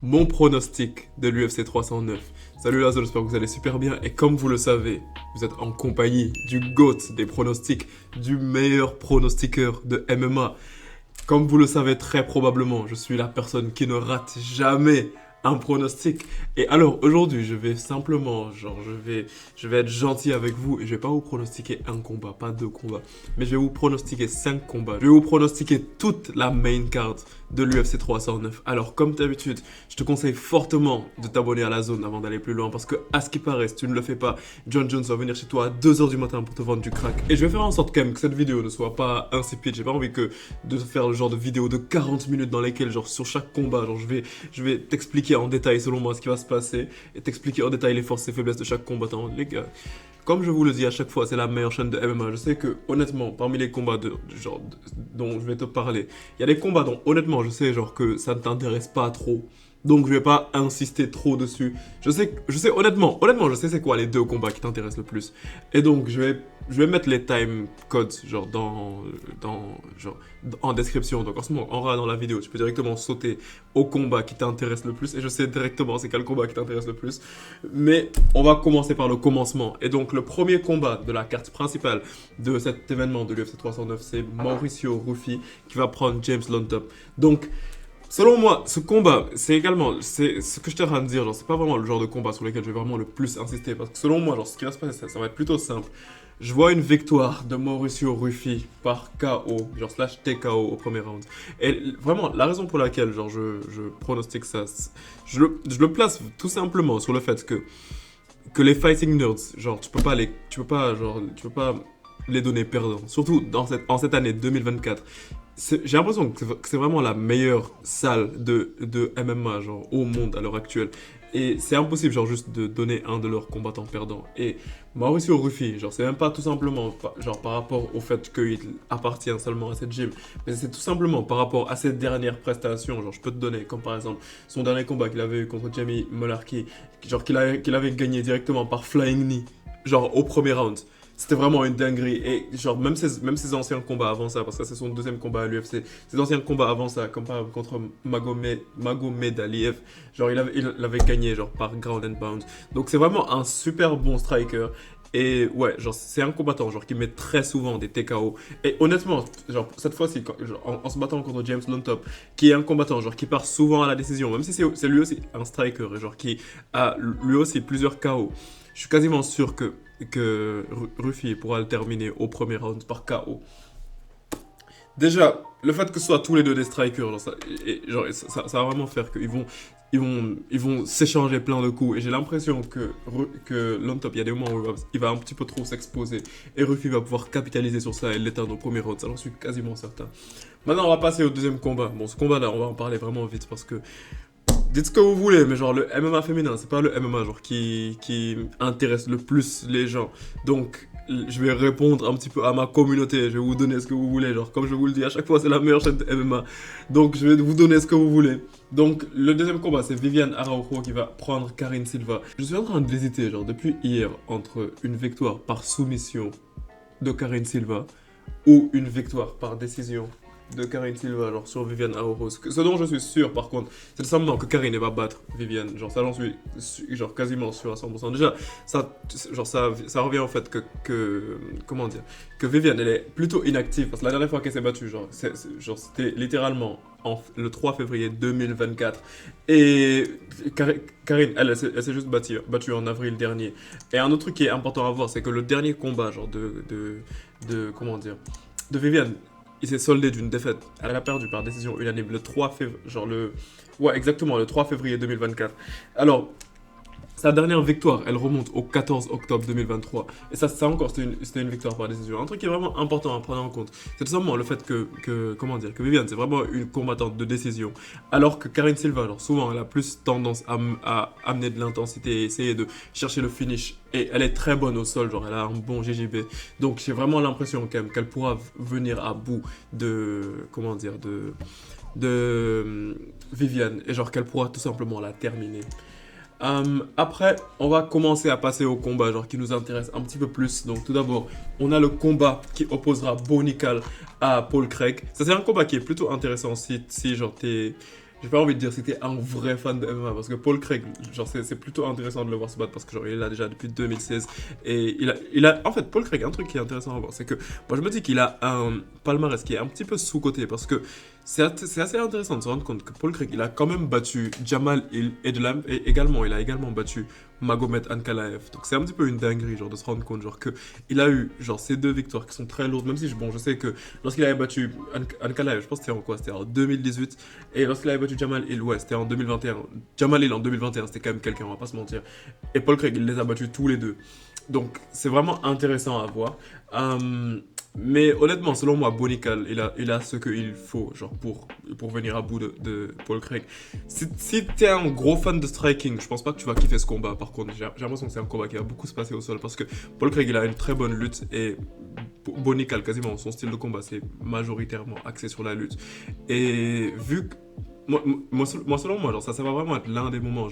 Mon pronostic de l'UFC 309. Salut Lazo, j'espère que vous allez super bien. Et comme vous le savez, vous êtes en compagnie du GOAT des pronostics, du meilleur pronostiqueur de MMA. Comme vous le savez très probablement, je suis la personne qui ne rate jamais un pronostic. Et alors aujourd'hui, je vais simplement, je vais être gentil avec vous et je vais pas vous pronostiquer un combat, pas deux combats, mais je vais vous pronostiquer 5 combats. Je vais vous pronostiquer toute la main card de l'UFC 309. Alors comme d'habitude, je te conseille fortement de t'abonner à la zone avant d'aller plus loin parce que à ce qui paraît, si tu ne le fais pas, John Jones va venir chez toi à 2h du matin pour te vendre du crack. Et je vais faire en sorte quand même que cette vidéo ne soit pas insipide. J'ai pas envie de faire le genre de vidéo de 40 minutes dans lesquelles, genre sur chaque combat, je vais t'expliquer en détail selon moi ce qui va se passer et t'expliquer en détail les forces et faiblesses de chaque combattant. Les gars, comme je vous le dis à chaque fois, c'est la meilleure chaîne de MMA. Je sais que honnêtement, parmi les combats dont je vais te parler, il y a des combats dont honnêtement je sais genre que ça ne t'intéresse pas trop. Donc je vais pas insister trop dessus. Honnêtement, je sais c'est quoi les deux combats qui t'intéressent le plus. Et donc je vais mettre les time codes genre en description. Donc en ce moment, en regardant la vidéo, tu peux directement sauter au combat qui t'intéresse le plus. Et je sais directement c'est quel combat qui t'intéresse le plus. Mais on va commencer par le commencement. Et donc le premier combat de la carte principale de cet événement de l'UFC 309, c'est Mauricio Ruffi qui va prendre James Lontop. Donc selon moi, ce combat, c'est ce que je t'ai en train de dire, genre, c'est pas vraiment le genre de combat sur lequel je vais vraiment le plus insister, parce que selon moi, genre, ce qui va se passer, ça va être plutôt simple. Je vois une victoire de Mauricio Ruffi par KO, genre slash TKO au premier round. Et vraiment, la raison pour laquelle, genre, je pronostique ça, je le place tout simplement sur le fait que les fighting nerds, genre, tu peux pas les donner perdants. Surtout en cette année 2024. J'ai l'impression que c'est vraiment la meilleure salle de MMA genre, au monde à l'heure actuelle. Et c'est impossible genre juste de donner un de leurs combattants perdants. Et Mauricio Ruffi, genre c'est même pas tout simplement genre par rapport au fait qu'il appartient seulement à cette gym, mais c'est tout simplement par rapport à ses dernières prestations. Genre je peux te donner comme par exemple son dernier combat qu'il avait eu contre Jamie Mullarkey, genre qu'il avait gagné directement par flying knee, genre au premier round. C'était vraiment une dinguerie. Et genre, même ses anciens combats avant ça, parce que c'est son deuxième combat à l'UFC, ses anciens combats avant ça, comme par exemple contre Magomed Aliev, genre il avait gagné genre par ground and pound. Donc c'est vraiment un super bon striker. Et ouais, genre c'est un combattant genre qui met très souvent des TKO. Et honnêtement, genre cette fois-ci, en se battant contre James Lontop, qui est un combattant genre qui part souvent à la décision, même si c'est lui aussi un striker, et genre qui a lui aussi plusieurs KO. Je suis quasiment sûr que Ruffi pourra le terminer au premier round par KO. Déjà, le fait que ce soit tous les deux des strikers, ça va vraiment faire qu'ils ils vont s'échanger plein de coups. Et j'ai l'impression que Lontop, il y a des moments où il va un petit peu trop s'exposer. Et Ruffi va pouvoir capitaliser sur ça et l'éteindre au premier round. Ça, j'en suis quasiment certain. Maintenant, on va passer au deuxième combat. Bon, ce combat-là, on va en parler vraiment vite parce que dites ce que vous voulez, mais genre le MMA féminin, c'est pas le MMA genre qui intéresse le plus les gens. Donc je vais répondre un petit peu à ma communauté, je vais vous donner ce que vous voulez, genre comme je vous le dis à chaque fois, c'est la meilleure chaîne de MMA. Donc je vais vous donner ce que vous voulez. Donc le deuxième combat, c'est Viviane Araujo qui va prendre Karine Silva. Je suis en train d'hésiter genre depuis hier entre une victoire par soumission de Karine Silva ou une victoire par décision de Karine Silva, genre sur Viviane Araujo. Ce dont je suis sûr, par contre, c'est simplement que Karine va battre Viviane. Genre, ça, j'en suis genre quasiment sûr à 100%. Déjà, ça revient au fait comment dire, que Viviane, elle est plutôt inactive. Parce que la dernière fois qu'elle s'est battue, c'était littéralement le 3 février 2024. Et Karine, elle s'est juste battue en avril dernier. Et un autre truc qui est important à voir, c'est que le dernier combat, genre comment dire, de Viviane, il s'est soldé d'une défaite. Elle a perdu par décision unanime le 3 février, ouais, exactement, le 3 février 2024. Alors, sa dernière victoire, elle remonte au 14 octobre 2023. Et ça encore, c'était une victoire par décision. Un truc qui est vraiment important à prendre en compte, c'est tout simplement le fait comment dire, que Viviane, c'est vraiment une combattante de décision. Alors que Karine Silva, genre, souvent, elle a plus tendance à amener de l'intensité et essayer de chercher le finish. Et elle est très bonne au sol, genre, elle a un bon GJB. Donc, j'ai vraiment l'impression quand même qu'elle pourra venir à bout comment dire, de Viviane. Et genre, qu'elle pourra tout simplement la terminer. Après, on va commencer à passer au combat genre, qui nous intéresse un petit peu plus. Donc tout d'abord, on a le combat qui opposera Bo Nickal à Paul Craig. Ça c'est un combat qui est plutôt intéressant si genre j'ai pas envie de dire c'était un vrai fan de MMA parce que Paul Craig, genre c'est plutôt intéressant de le voir se battre parce que genre il est là déjà depuis 2016 et en fait Paul Craig, un truc qui est intéressant à voir, c'est que moi je me dis qu'il a un palmarès qui est un petit peu sous-coté parce que c'est assez intéressant de se rendre compte que Paul Craig, il a quand même battu Jamal Edlam et également, il a également battu Magomed Ankalaev. Donc c'est un petit peu une dinguerie, genre, de se rendre compte, genre, que il a eu, genre, ces deux victoires qui sont très lourdes, même si, bon, je sais que lorsqu'il avait battu Ankalaev, je pense que c'était en quoi? C'était en 2018, et lorsqu'il avait battu Jamal Hill, ouais, c'était en 2021. Jamal Hill en 2021, c'était quand même quelqu'un, on va pas se mentir. Et Paul Craig, il les a battus tous les deux. Donc c'est vraiment intéressant à voir. Mais honnêtement, selon moi, Bonical, il a ce qu'il faut, genre, pour venir à bout de Paul Craig. Si t'es un gros fan de striking, je pense pas que tu vas kiffer ce combat. Par contre, j'ai l'impression que c'est un combat qui va beaucoup se passer au sol parce que Paul Craig, il a une très bonne lutte et Bonical, quasiment, son style de combat, c'est majoritairement axé sur la lutte. Et vu que selon moi, genre, ça va vraiment être l'un des moments,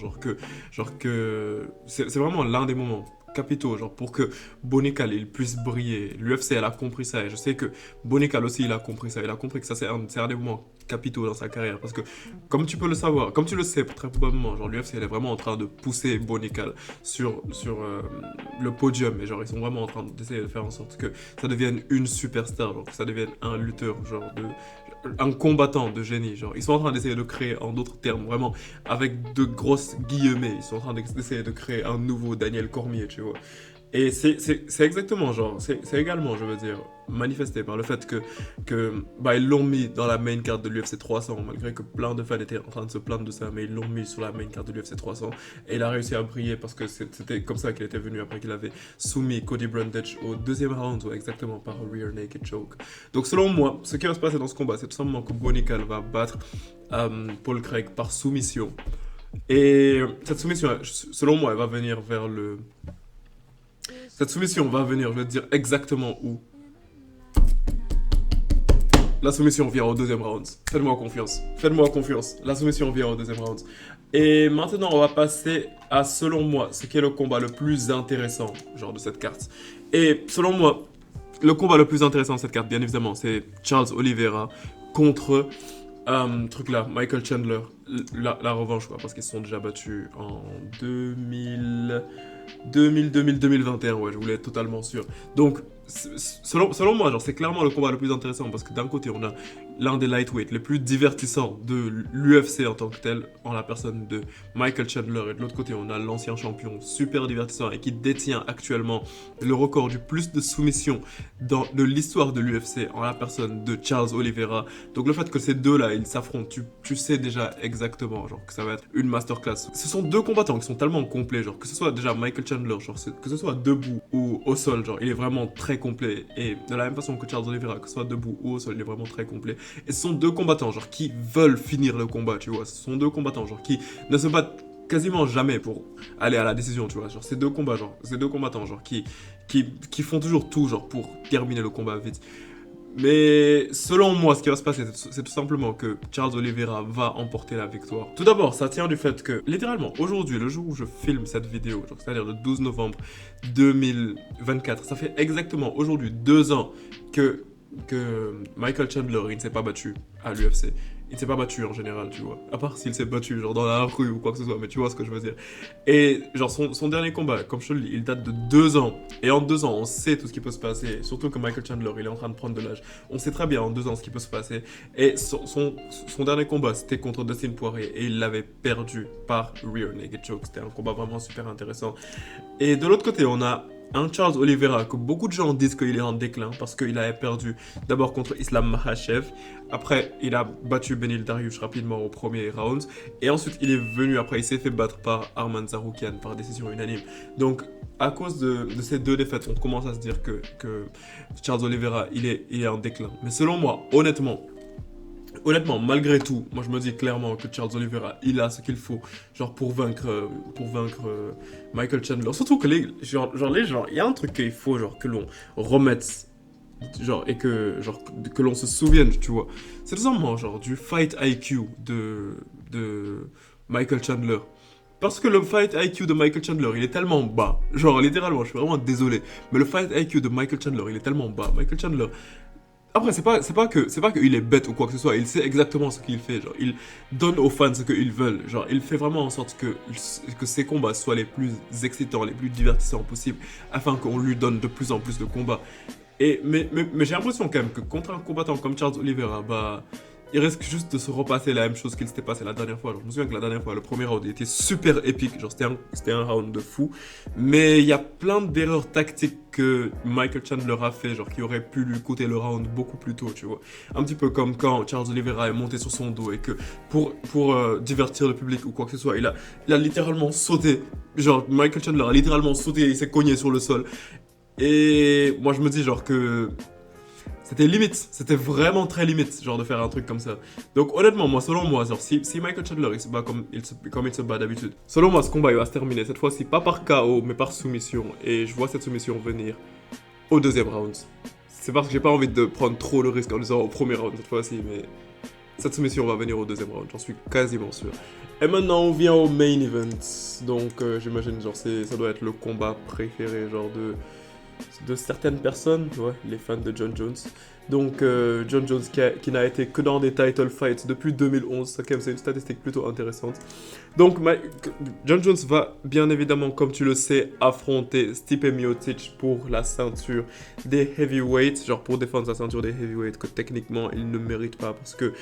c'est vraiment l'un des moments capitaux, genre, pour que Bonical, il puisse briller. L'UFC, elle a compris ça, et je sais que Bonical aussi, il a compris ça. Il a compris que ça, c'est un des moments capitaux dans sa carrière, parce que, comme tu peux le savoir, comme tu le sais très probablement, genre, l'UFC, elle est vraiment en train de pousser Bonical sur le podium, et genre, ils sont vraiment en train d'essayer de faire en sorte que ça devienne une superstar, genre, que ça devienne un lutteur, un combattant de génie, genre, ils sont en train d'essayer de créer, en d'autres termes, vraiment, avec de grosses guillemets, ils sont en train d'essayer de créer un nouveau Daniel Cormier, tu vois. Et c'est exactement, genre, c'est également, je veux dire, manifesté par le fait que bah, ils l'ont mis dans la main card de l'UFC 300, malgré que plein de fans étaient en train de se plaindre de ça, mais ils l'ont mis sur la main card de l'UFC 300, et il a réussi à briller parce que c'était comme ça qu'il était venu après qu'il avait soumis Cody Brundage au deuxième round, ouais, exactement, par rear naked choke. Donc selon moi, ce qui va se passer dans ce combat, c'est tout simplement que Bonical va battre Paul Craig par soumission. Et cette soumission, selon moi, elle va venir vers le... Cette soumission va venir, je vais te dire exactement où. La soumission vient au deuxième round. Faites-moi confiance. Faites-moi confiance. La soumission vient au deuxième round. Et maintenant, on va passer à, selon moi, ce qui est le combat le plus intéressant, genre, de cette carte. Et selon moi, le combat le plus intéressant de cette carte, bien évidemment, c'est Charles Oliveira contre truc là, Michael Chandler, la revanche, quoi, parce qu'ils se sont déjà battus en 2021, ouais, je voulais être totalement sûr. Donc, selon moi, genre, c'est clairement le combat le plus intéressant parce que d'un côté, on a l'un des lightweights les plus divertissants de l'UFC en tant que tel, en la personne de Michael Chandler, et de l'autre côté, on a l'ancien champion super divertissant et qui détient actuellement le record du plus de soumissions de l'histoire de l'UFC, en la personne de Charles Oliveira. Donc, le fait que ces deux-là, ils s'affrontent, tu sais déjà exactement, genre, que ça va être une masterclass. Ce sont deux combattants qui sont tellement complets, genre, que ce soit déjà Michael Chandler, genre, que ce soit debout ou au sol, genre, il est vraiment très complet. Et de la même façon que Charles Oliveira, que ce soit debout ou au sol, il est vraiment très complet. Et ce sont deux combattants, genre, qui veulent finir le combat, tu vois. Ce sont deux combattants, genre, qui ne se battent quasiment jamais pour aller à la décision, tu vois. Genre, ces deux combattants, genre, qui font toujours tout, genre, pour terminer le combat vite. Mais selon moi, ce qui va se passer, c'est tout simplement que Charles Oliveira va emporter la victoire. Tout d'abord, ça tient du fait que, littéralement, aujourd'hui, le jour où je filme cette vidéo, c'est-à-dire le 12 novembre 2024, ça fait exactement aujourd'hui 2 ans que Michael Chandler, il ne s'est pas battu à l'UFC. Il ne s'est pas battu en général, tu vois. À part s'il s'est battu, genre dans la rue ou quoi que ce soit, mais tu vois ce que je veux dire. Et genre son dernier combat, comme je te le dis, il date de 2 ans. Et en 2 ans, on sait tout ce qui peut se passer. Surtout que Michael Chandler, il est en train de prendre de l'âge. On sait très bien en 2 ans ce qui peut se passer. Et son dernier combat, c'était contre Dustin Poirier. Et il l'avait perdu par rear naked choke. C'était un combat vraiment super intéressant. Et de l'autre côté, on a un Charles Oliveira que beaucoup de gens disent qu'il est en déclin parce qu'il avait perdu d'abord contre Islam Makhachev. Après, il a battu Benil Dariush rapidement au premier round. Et ensuite, il est venu, après, il s'est fait battre par Arman Tsarukyan par décision unanime. Donc, à cause de ces deux défaites, on commence à se dire que Charles Oliveira, il est en déclin. Mais selon moi, honnêtement, malgré tout, moi je me dis clairement que Charles Oliveira, il a ce qu'il faut, genre pour vaincre Michael Chandler. Surtout que les gens, il y a un truc qu'il faut, genre que l'on remette, genre et que l'on se souvienne, tu vois. C'est tout simplement genre du fight IQ de Michael Chandler. Parce que le fight IQ de Michael Chandler, il est tellement bas. Genre, littéralement, je suis vraiment désolé. Mais le fight IQ de Michael Chandler, il est tellement bas. Michael Chandler, Après, c'est pas qu'il est bête ou quoi que ce soit. Il sait exactement ce qu'il fait. Genre, il donne aux fans ce qu'ils veulent. Genre, il fait vraiment en sorte que ses combats soient les plus excitants, les plus divertissants possibles, afin qu'on lui donne de plus en plus de combats. Mais j'ai l'impression quand même que contre un combattant comme Charles Oliveira, bah, il risque juste de se repasser la même chose qu'il s'était passé la dernière fois. Genre, je me souviens que la dernière fois, le premier round il était super épique. Genre, c'était un round de fou. Mais il y a plein d'erreurs tactiques que Michael Chandler a fait, genre, qui auraient pu lui coûter le round beaucoup plus tôt, tu vois. Un petit peu comme quand Charles Oliveira est monté sur son dos et que pour divertir le public ou quoi que ce soit, il a littéralement sauté. Genre, Michael Chandler a littéralement sauté et il s'est cogné sur le sol. Et moi, je me dis, genre, que c'était limite, c'était vraiment très limite, genre de faire un truc comme ça. Donc honnêtement, moi, selon moi, genre, si Michael Chandler il se bat comme il se bat d'habitude, selon moi, ce combat il va se terminer cette fois-ci pas par KO, mais par soumission. Et je vois cette soumission venir au deuxième round. C'est parce que j'ai pas envie de prendre trop le risque en disant au premier round cette fois-ci, mais cette soumission va venir au deuxième round, j'en suis quasiment sûr. Et maintenant, on vient au main event. Donc j'imagine, genre, ça doit être le combat préféré, genre de certaines personnes, ouais, les fans de John Jones. Donc, John Jones qui n'a été que dans des title fights depuis 2011, ça quand même c'est une statistique plutôt intéressante. Donc, John Jones va bien évidemment, comme tu le sais, affronter Stipe Miocic pour la ceinture des heavyweights, genre pour défendre sa ceinture des heavyweights que techniquement il ne mérite pas parce que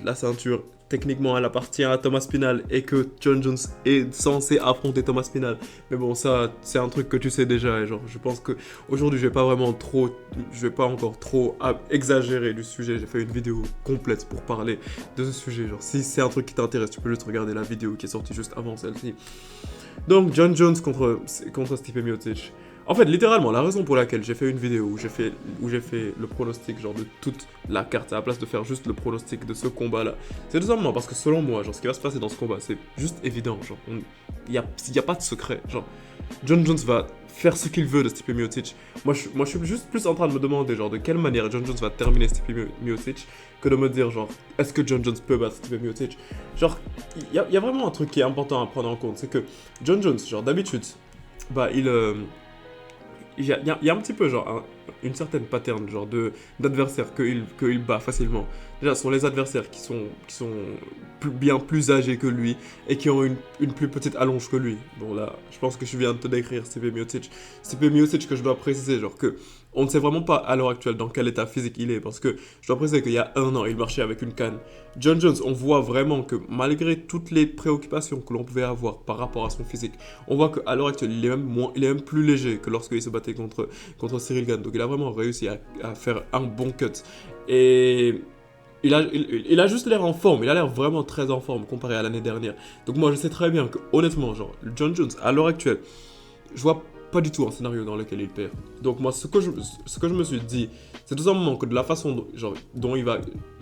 la ceinture techniquement elle appartient à Thomas Spinal et que John Jones est censé affronter Thomas Spinal. Mais bon, ça c'est un truc que tu sais déjà et genre je pense que aujourd'hui je vais pas encore trop exagérer du sujet. J'ai fait une vidéo complète pour parler de ce sujet. Genre si c'est un truc qui t'intéresse, tu peux juste regarder la vidéo qui est sortie juste avant celle-ci. Donc John Jones contre Stipe Miocic. En fait, littéralement, la raison pour laquelle j'ai fait une vidéo où j'ai fait le pronostic genre de toute la carte à la place de faire juste le pronostic de ce combat-là, c'est tout simplement parce que selon moi, genre ce qui va se passer dans ce combat, c'est juste évident. Genre, il y a pas de secret. Genre, John Jones va faire ce qu'il veut de Stipe Miocic. Moi, je suis juste plus en train de me demander genre de quelle manière John Jones va terminer Stipe Miocic que de me dire genre est-ce que John Jones peut battre Stipe Miocic. Genre, il y a vraiment un truc qui est important à prendre en compte, c'est que John Jones, genre d'habitude, bah il y a un petit peu genre une certaine pattern genre d'adversaires qu'il bat facilement. Déjà, ce sont les adversaires qui sont bien plus âgés que lui et qui ont une plus petite allonge que lui. Bon là, je pense que je viens de te décrire Stipe Miocic. Stipe Miocic que je dois préciser, genre que on ne sait vraiment pas à l'heure actuelle dans quel état physique il est parce que je dois préciser qu'il y a un an, il marchait avec une canne. John Jones, on voit vraiment que malgré toutes les préoccupations que l'on pouvait avoir par rapport à son physique, on voit qu'à l'heure actuelle, il est même plus léger que lorsqu'il se battait contre Cyril Gane. Donc il a vraiment réussi à faire un bon cut. Et il a juste l'air en forme, il a l'air vraiment très en forme comparé à l'année dernière. Donc moi je sais très bien que honnêtement, genre, John Jones, à l'heure actuelle, je vois pas du tout un scénario dans lequel il perd. Donc moi, ce que je me suis dit, c'est tout simplement que de la façon dont il va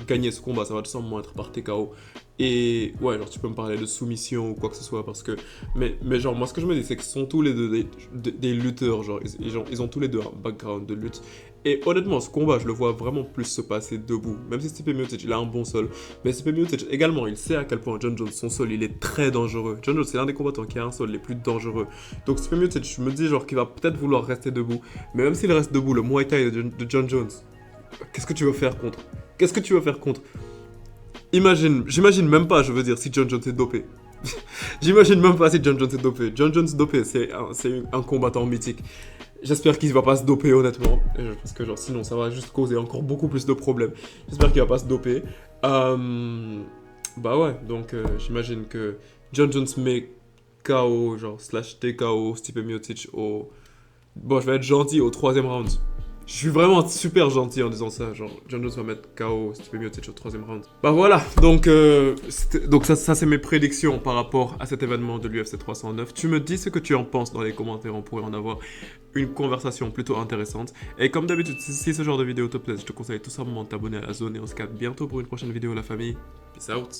gagner ce combat, ça va tout simplement être par TKO. Et ouais, genre tu peux me parler de soumission ou quoi que ce soit parce que... Mais genre moi ce que je me dis c'est qu'ils sont tous les deux des lutteurs, genre ils ont tous les deux un background de lutte. Et honnêtement ce combat je le vois vraiment plus se passer debout. Même si Stipe Miocic il a un bon sol, mais Stipe Miocic également il sait à quel point John Jones son sol il est très dangereux. John Jones c'est l'un des combattants qui a un sol les plus dangereux. Donc Stipe Miocic je me dis genre qu'il va peut-être vouloir rester debout. Mais même s'il reste debout, le Muay Thai de John Jones, qu'est-ce que tu veux faire contre? Qu'est-ce que tu veux faire contre? J'imagine même pas, je veux dire, si John Jones est dopé. J'imagine même pas si John Jones est dopé. John Jones dopé, c'est un combattant mythique. J'espère qu'il va pas se doper honnêtement, parce que genre sinon ça va juste causer encore beaucoup plus de problèmes. J'espère qu'il va pas se doper. Bah ouais, donc j'imagine que John Jones met KO, genre slash TKO, Stipe Miocic au... Bon, je vais être gentil au troisième round. Je suis vraiment super gentil en disant ça, genre John Jones va mettre KO Stipe Miocic au troisième round. Bah voilà, donc ça c'est mes prédictions par rapport à cet événement de l'UFC 309. Tu me dis ce que tu en penses dans les commentaires, on pourrait en avoir une conversation plutôt intéressante. Et comme d'habitude, si ce genre de vidéo te plaît, je te conseille tout simplement de t'abonner à la zone et on se capte bientôt pour une prochaine vidéo la famille. Peace out.